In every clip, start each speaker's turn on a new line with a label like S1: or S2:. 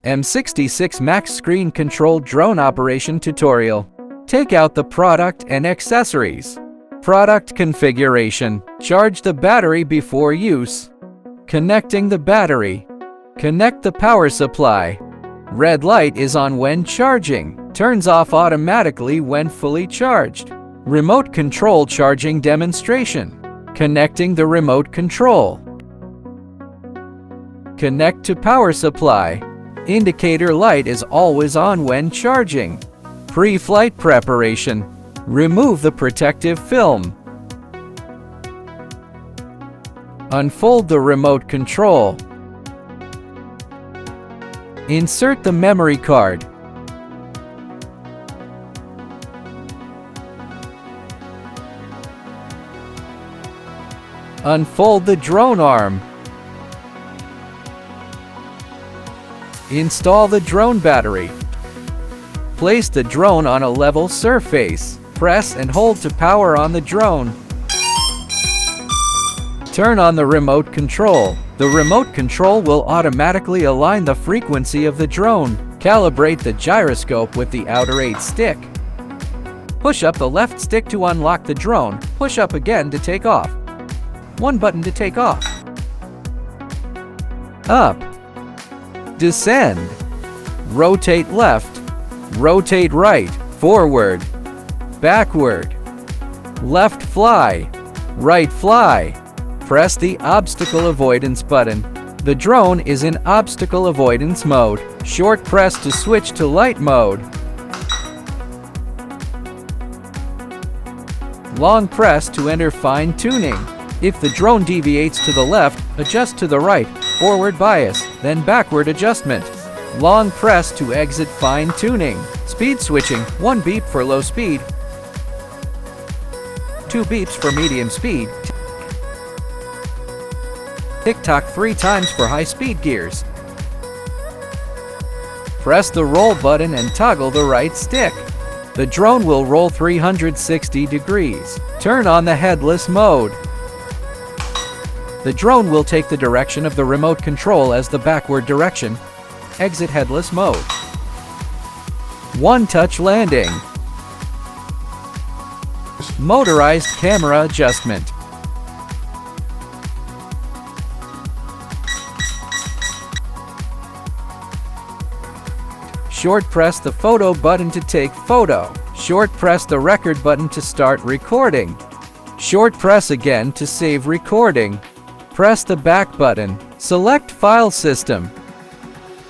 S1: M66 Max Screen Controlled Drone Operation Tutorial. Take out the product and accessories. Product configuration. Charge the battery before use. Connecting the battery. Connect the power supply. Red light is on when charging. Turns off automatically when fully charged. Remote control charging demonstration. Connecting the remote control. Connect to power supply. Indicator light is always on when charging. Pre-flight preparation. Remove the protective film. Unfold the remote control. Insert the memory card. Unfold the drone arm. Install the drone battery. Place the drone on a level surface. Press and hold to power on the drone. Turn on the remote control. The remote control will automatically align the frequency of the drone. Calibrate the gyroscope with the outer 8 stick. Push up the left stick to unlock the drone. Push up again to take off. One button to take off. Up. Descend. Rotate left. Rotate right. Forward. Backward. Left fly. Right fly. Press the obstacle avoidance button. The drone is in obstacle avoidance mode. Short press to switch to light mode. Long press to enter fine tuning. If the drone deviates to the left, adjust to the right, forward bias, then backward adjustment. Long press to exit fine tuning. Speed switching, 1 beep for low speed, 2 beeps for medium speed. Tick-tock 3 times for high speed gears. Press the roll button and toggle the right stick. The drone will roll 360 degrees. Turn on the headless mode. The drone will take the direction of the remote control as the backward direction. Exit headless mode. One-touch landing. Motorized camera adjustment. Short press the photo button to take photo. Short press the record button to start recording. Short press again to save recording. Press the back button. Select file system.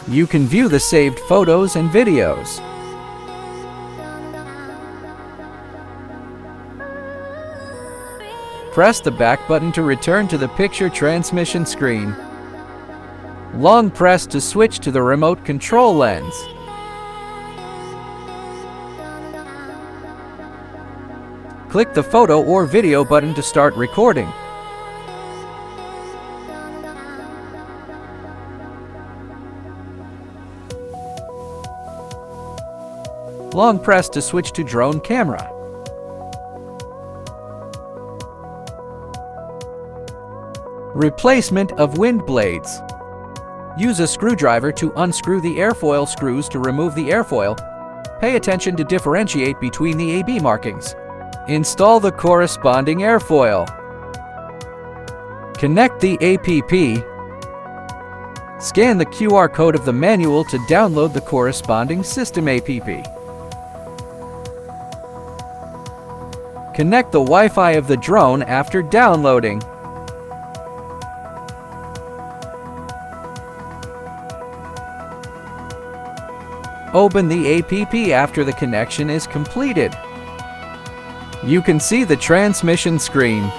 S1: You can view the saved photos and videos. Press the back button to return to the picture transmission screen. Long press to switch to the remote control lens. Click the photo or video button to start recording. Long press to switch to drone camera. Replacement of wind blades. Use a screwdriver to unscrew the airfoil screws to remove the airfoil. Pay attention to differentiate between the AB markings. Install the corresponding airfoil. Connect the APP. Scan the QR code of the manual to download the corresponding system APP. Connect the Wi-Fi of the drone after downloading. Open the APP after the connection is completed. You can see the transmission screen.